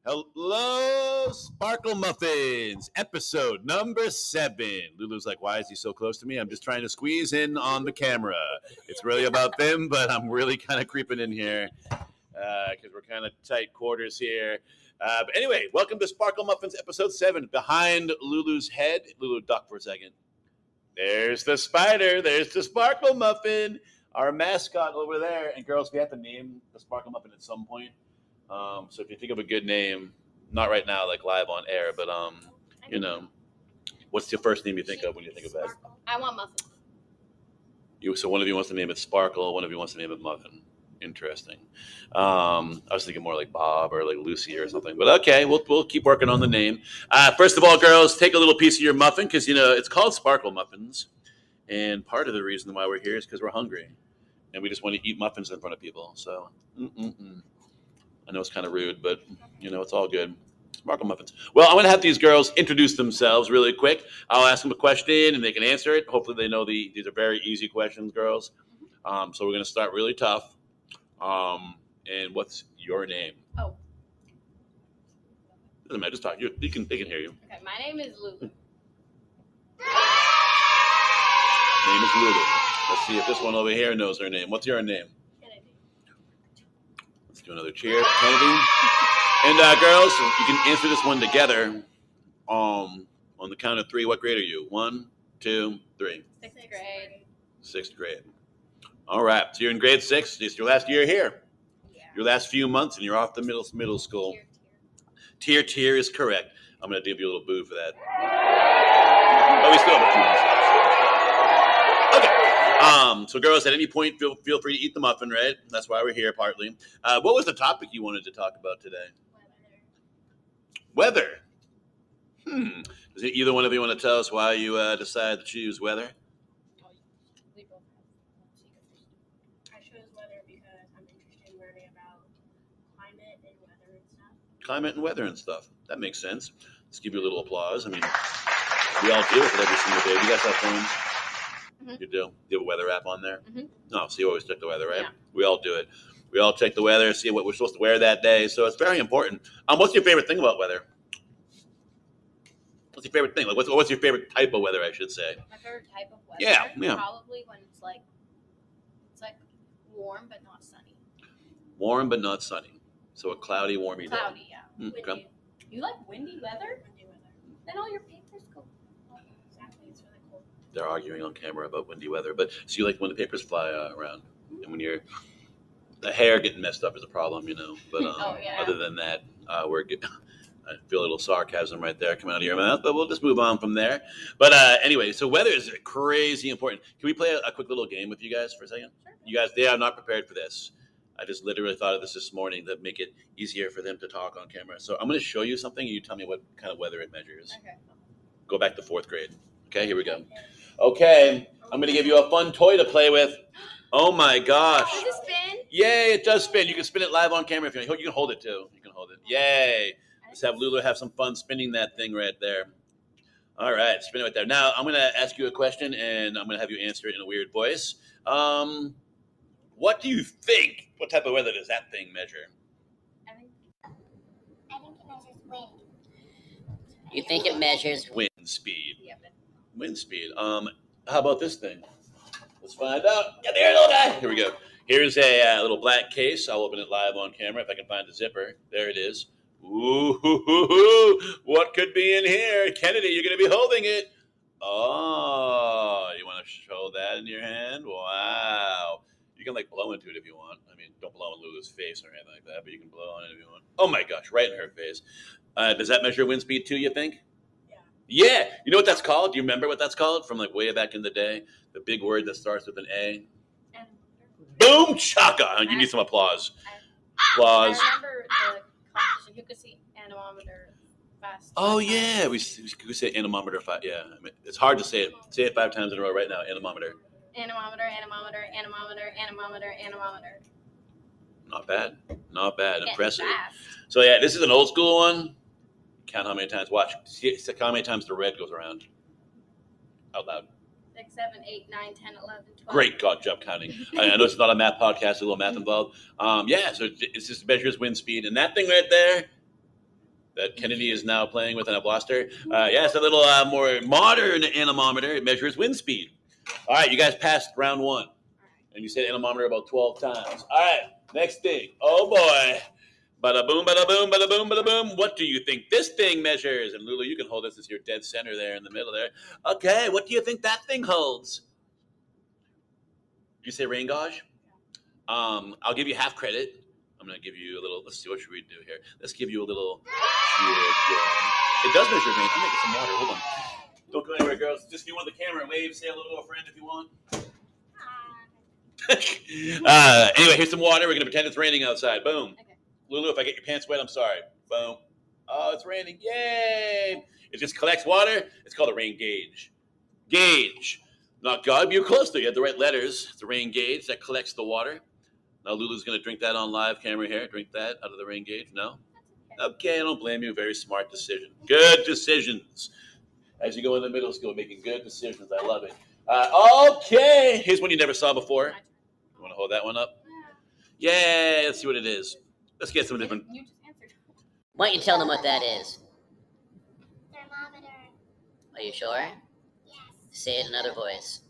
Hello, Sparkle Muffins, episode number 7. Lulu's like, why is he so close to me? I'm just trying to squeeze in on the camera. It's really about them, but I'm really kind of creeping in here because we're kind of tight quarters here. But anyway, welcome to Sparkle Muffins, episode 7. Behind Lulu's head, Lulu, duck for a second. There's the spider. There's the Sparkle Muffin, our mascot over there. And girls, we have to name the Sparkle Muffin at some point. So if you think of a good name, not right now, like live on air, but what's the first name you think of when you think of that? I want Muffin. So one of you wants to name it Sparkle, one of you wants to name it Muffin. Interesting. I was thinking more like Bob or like Lucy or something, but okay, we'll keep working on the name. First of all, girls, take a little piece of your muffin because it's called Sparkle Muffins, and part of the reason why we're here is because we're hungry, and we just want to eat muffins in front of people. So. I know it's kind of rude, but, it's all good. Sparkle Muffins. Well, I'm going to have these girls introduce themselves really quick. I'll ask them a question, and they can answer it. Hopefully they know these are very easy questions, girls. So we're going to start really tough. And what's your name? Oh. Doesn't matter. Just talk. They can hear you. Okay, my name is Lulu. Name is Lulu. Let's see if this one over here knows her name. What's your name? Do another cheer, Kennedy. And girls, you can answer this one together. On the count of 3, what grade are you? 1, 2, 3. 6th grade. 6th grade. All right. So you're in grade 6. It's your last year here. Yeah. Your last few months, and you're off to middle school. Tier is correct. I'm going to give you a little boo for that. But we still have a few months left. Okay. So girls, at any point, feel free to eat the muffin, right? That's why we're here, partly. What was the topic you wanted to talk about today? Weather. Does either one of you want to tell us why you decided to choose weather? I chose weather because I'm interested in learning about climate and weather and stuff. Climate and weather and stuff. That makes sense. Let's give you a little applause. I mean, we all deal with it every single day. Do you guys have phones? Mm-hmm. You do? You have a weather app on there? Mm-hmm. No, so you always check the weather, right? Yeah. We all do it. We all check the weather, see what we're supposed to wear that day. So it's very important. What's your favorite thing about weather? What's your favorite thing? Like, what's your favorite type of weather, I should say? My favorite type of weather? Yeah. Probably when it's like warm but not sunny. Warm but not sunny. So a cloudy, warmy day. Cloudy, yeah. Okay. You like windy weather? Windy weather. Then all your papers go. Exactly. It's really cool. They're arguing on camera about windy weather, but so you like when the papers fly around, and when the hair getting messed up is a problem, But other than that, we're good. I feel a little sarcasm right there coming out of your mouth, but we'll just move on from there. But anyway, so weather is crazy important. Can we play a quick little game with you guys for a second? Sure. You guys, they are not prepared for this. I just literally thought of this morning to make it easier for them to talk on camera. So I'm going to show you something, and you tell me what kind of weather it measures. Okay. Go back to 4th grade. Okay, here we go. Okay, I'm going to give you a fun toy to play with. Oh my gosh. Does it spin? Yay, it does spin. You can spin it live on camera if you want. You can hold it too. You can hold it. Yay. Let's have Lulu have some fun spinning that thing right there. All right, spin it right there. Now, I'm going to ask you a question, and I'm going to have you answer it in a weird voice. What do you think? What type of weather does that thing measure? I think it measures wind. You think it measures Wind speed. Yep. Wind speed. How about this thing? Let's find out. Get there, little guy. Here we go. Here's a little black case. I'll open it live on camera if I can find the zipper. There it is. Ooh, what could be in here? Kennedy, you're going to be holding it. Oh, you want to show that in your hand? Wow. You can blow into it if you want. I mean, don't blow in Lulu's face or anything like that, but you can blow on it if you want. Oh my gosh, right in her face. Does that measure wind speed too, you think? Yeah. You know what that's called? Do you remember what that's called from way back in the day? The big word that starts with an A. Boom chaka. You need some applause. Applause. I remember the competition. Who could see anemometer fast? Oh yeah, we could say anemometer 5. Yeah, I mean, it's hard to say it. Say it 5 times in a row right now. Anemometer. Anemometer. Not bad. Impressive. Fast. So yeah, this is an old school one. Count how many times. Watch. See how many times the red goes around. Out loud. 6, 7, 8, 9, 10, 11, 12. Great job counting. I know it's not a math podcast, a little math involved. So it just measures wind speed. And that thing right there, that Kennedy is now playing with, and I've lost her. Yes, a little more modern anemometer. It measures wind speed. All right, you guys passed round one, and you said anemometer about 12 times. All right, next thing. Oh boy. Bada boom, bada boom, bada boom, bada boom. What do you think this thing measures? And Lulu, you can hold this as your dead center there in the middle there. Okay, what do you think that thing holds? You say rain gauge? I'll give you half credit. I'm gonna give you a little. Let's see, what should we do here? Let's give you a little. It does measure rain. I'm making some water. Hold on. Don't go anywhere, girls. Just if you want the camera, wave, say hello to a friend if you want. Anyway, here's some water. We're gonna pretend it's raining outside. Boom. Okay. Lulu, if I get your pants wet, I'm sorry. Boom. Oh, it's raining. Yay! It just collects water. It's called a rain gauge. Gauge. Not God, but you're close to it. You have the right letters. It's a rain gauge that collects the water. Now Lulu's going to drink that on live camera here. Drink that out of the rain gauge. No? Okay, I don't blame you. Very smart decision. Good decisions. As you go in the middle school, making good decisions. I love it. Okay. Here's one you never saw before. You want to hold that one up? Yeah. Let's see what it is. Let's get some different. You just answered. Why don't you tell them what that is? Thermometer. Are you sure? Yes. Say it in another voice.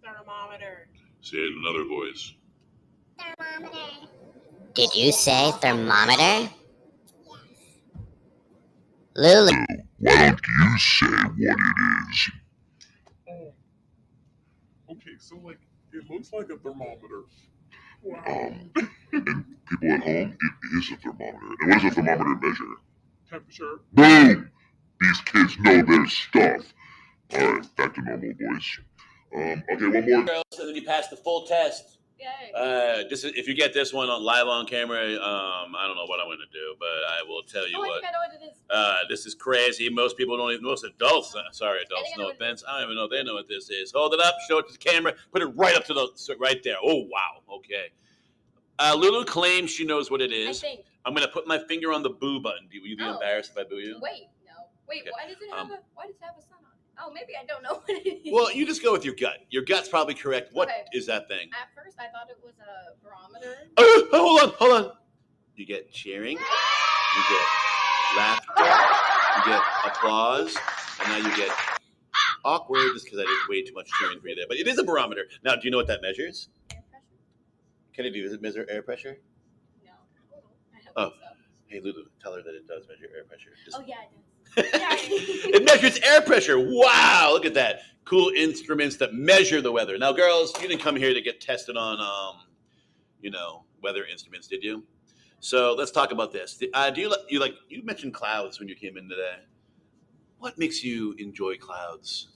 Thermometer. Say it in another voice. Thermometer. Did you say thermometer? Yes. Lulu. Why don't you say what it is? Okay, so like it looks like a thermometer. Wow. And people at home, it is a thermometer. And what does a thermometer measure? Temperature. Boom! These kids know their stuff. Alright, back to normal voice. Okay, one more. Girls, and then you pass the full test. Yay. If you get this one on live on camera, I don't know what I'm going to do, but I will tell you I what. think I know what it is. This is crazy. Most people don't even. Most adults, sorry, adults, I know no what it offense. I don't even know if they know what this is. Hold it up, show it to the camera, put it right up to right there. Oh wow, okay. Lulu claims she knows what it I is. think. I'm going to put my finger on the boo button. Will you be embarrassed if I boo you? Wait, no. Wait, Okay. why does it have why does it have a sun on it? Oh, maybe I don't know what it is. Well, you just go with your gut. Your gut's probably correct. What is Okay. that thing? At first, I thought it was a barometer. Oh, hold on. You get cheering, you get laughter, you get applause, and now you get awkward just because I did way too much cheering for you there. But it is a barometer. Now, do you know what that measures? Air pressure? Kennedy, does it measure air pressure? No. I don't think so. Hey, Lulu, tell her that it does measure air pressure. Oh, yeah, it does. Yeah, It measures air pressure. Wow, look at that. Cool instruments that measure the weather. Now, girls, you didn't come here to get tested on, weather instruments, did you? So let's talk about this. Do you mentioned clouds when you came in today? What makes you enjoy clouds?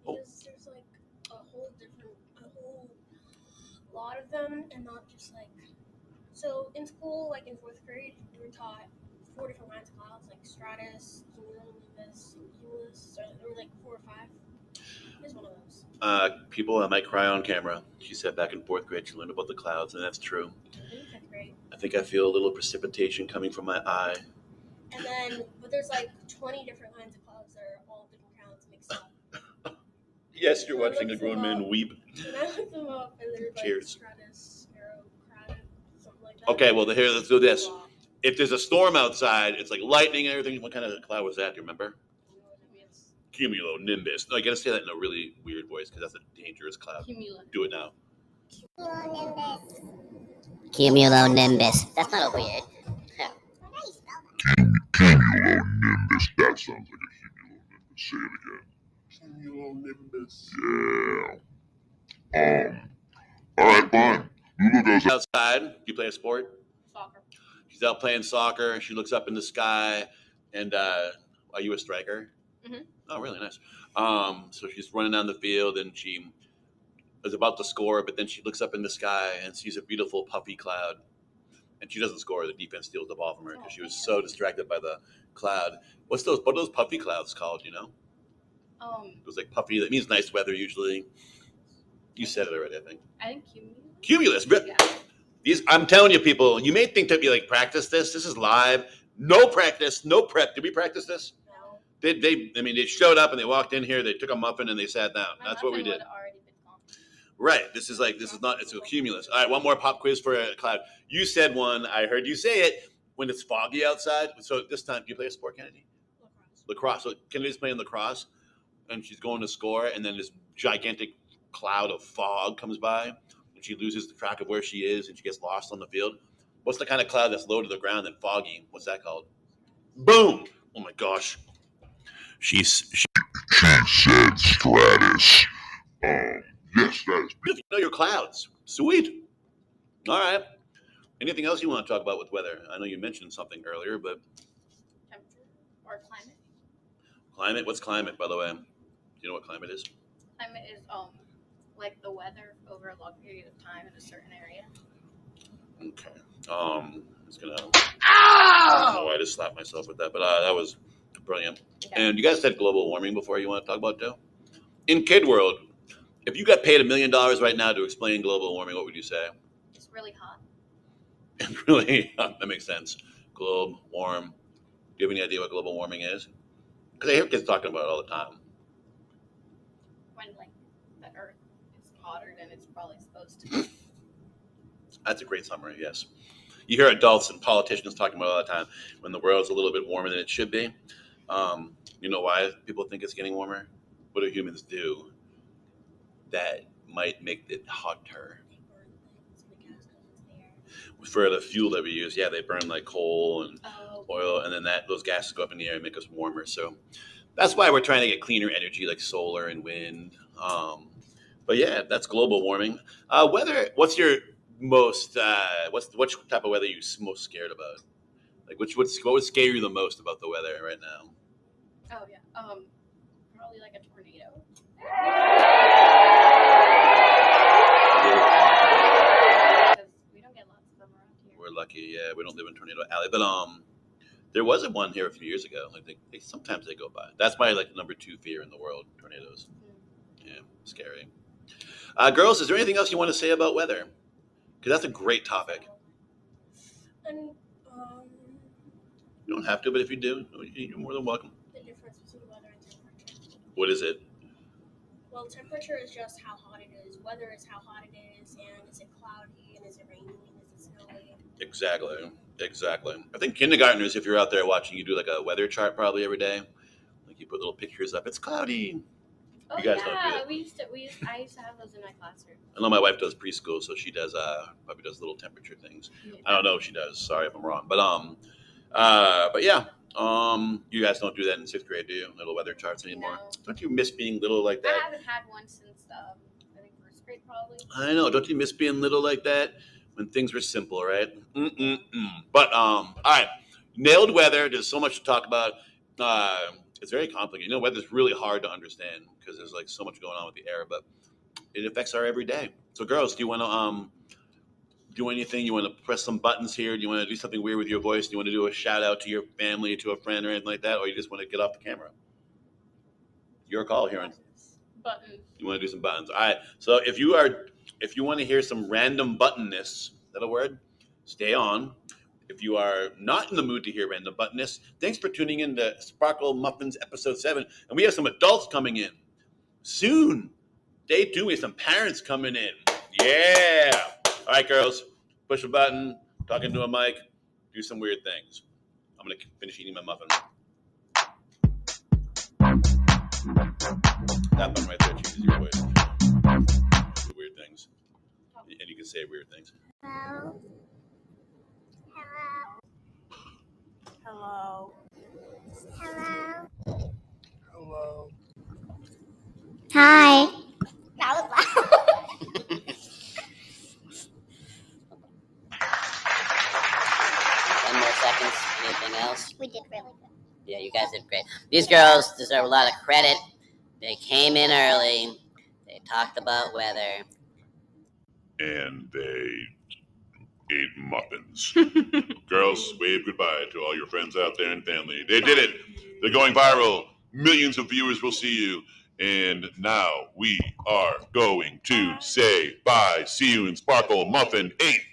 Oh. Because there's like a whole lot of them, and not just like. So in school, like in 4th grade, we were taught 4 different kinds of clouds, like stratus, cumulonimbus, and cumulus. There were like 4 or 5. Here's one of those. People, I might cry on camera. She said back in 4th grade she learned about the clouds, and that's true. In 5th grade. I think I feel a little precipitation coming from my eye. And then, but there's like 20 different kinds of clouds that are all different clouds mixed up. Yes, you're watching a grown man weep. And I looked them up, and they're like Cheers. stratus, aerocratic, something like that. Okay, well, here, let's do this. If there's a storm outside, it's like lightning and everything. What kind of cloud was that? Do you remember? Cumulonimbus. No, you gotta say that in a really weird voice because that's a dangerous cloud. Do it now. Cumulonimbus. That's not a weird. Cumulonimbus. That sounds like a cumulonimbus. Say it again. Cumulonimbus. Yeah. Alright, fine. Lulu goes Outside, do you play a sport? Soccer. She's out playing soccer. She looks up in the sky, and are you a striker? Mhm. Oh, really nice. So she's running down the field, and she is about to score, but then she looks up in the sky and sees a beautiful puffy cloud, and she doesn't score. The defense steals the ball from her because she was so distracted by the cloud. What are those puffy clouds called? You know? It was like puffy. That means nice weather usually. You said it already, I think. I think cumulus. Cumulus. Yeah. I'm telling you, people, you may think that we like practice this. This is live. No practice, no prep. Did we practice this? No. They showed up and they walked in here, they took a muffin and they sat down. That's what we did. Right. This is not, it's a cumulus. All right, one more pop quiz for a cloud. You said one, I heard you say it. when it's foggy outside. So this time, do you play a sport, Kennedy? Lacrosse. Lacrosse. So Kennedy's playing lacrosse, and she's going to score, and then this gigantic cloud of fog comes by, and she loses track of where she is, and she gets lost on the field. What's the kind of cloud that's low to the ground and foggy? What's that called? Boom! Oh my gosh. She She said stratus. Yes, that is. you know your clouds. Sweet. All right. Anything else you want to talk about with weather? I know you mentioned something earlier, but Temperature or climate. climate. What's climate, by the way? Do you know what climate is? Climate is like the weather over a long period of time in a certain area. Okay. It's gonna. I don't know why I just slapped myself with that, but that was brilliant. Okay. And you guys said global warming before. You want to talk about Joe? In kid world, if you got paid $1 million right now to explain global warming, what would you say? It's really hot. And really, that makes sense. Globe warm. Do you have any idea what global warming is? Because I hear kids talking about it all the time. When like the Earth is hotter than it's probably supposed to be. That's a great summary. Yes. You hear adults and politicians talking about it all the time when the world's a little bit warmer than it should be. You know why people think it's getting warmer? What do humans do that might make it hotter? For the fuel that we use, yeah, they burn like coal and oil, and then those gases go up in the air and make us warmer. So that's why we're trying to get cleaner energy like solar and wind. But yeah, that's global warming. Weather. What's your most? Which type of weather are you most scared about? Like what would scare you the most about the weather right now? Oh yeah. Probably like a tornado. Because we don't get lots of them around here. We're lucky, yeah. We don't live in Tornado Alley, but there was one here a few years ago. Like they sometimes they go by. That's my like number 2 fear in the world: tornadoes. Yeah, scary. Girls, is there anything else you want to say about weather? Because that's a great topic. And You don't have to, but if you do, you're more than welcome. the difference between weather and temperature. What is it? Well, temperature is just how hot it is. Weather is how hot it is, and is it cloudy, and is it raining, and is it snowy? Exactly. I think kindergartners, if you're out there watching, you do like a weather chart probably every day. Like you put little pictures up. It's cloudy. Oh You guys don't do yeah, that. I used to have those in my classroom. I know my wife does preschool, so she does probably does little temperature things. I don't know if she does. Sorry if I'm wrong, but yeah. You guys don't do that in 6th grade, do you? Little weather charts anymore? No. Don't you miss being little like I that? haven't had one since I think 1st grade probably. I know. Don't you miss being little like that when things were simple, right? But all right, nailed weather. There's so much to talk about. It's very complicated. You know, weather's really hard to understand because there's like so much going on with the air, but it affects our everyday. So, girls, do you want to do anything? You want to press some buttons here? Do you want to do something weird with your voice? Do you want to do a shout out to your family, to a friend, or anything like that, or you just want to get off the camera? Your call here. Buttons. You want to do some buttons. All right. So if you want to hear some random buttonness, is that a word? Stay on. If you are not in the mood to hear random buttonness, thanks for tuning in to Sparkle Muffins episode 7. And we have some adults coming in soon. Day 2, we have some parents coming in. Yeah. All right, girls. Push a button, talk into a mic, do some weird things. I'm going to finish eating my muffin. That button right there changes your voice. Do weird things. And you can say weird things. Hello. Hello. Hello. Hello. Hi. That was loud. 10 more seconds. Anything else? We did really good. Yeah, you guys did great. These girls deserve a lot of credit. They came in early. They talked about weather. And they ate muffins. Girls, wave goodbye to all your friends out there and family. They did it. They're going viral. Millions of viewers will see you. And now we are going to say bye. See you in Sparkle Muffin 8.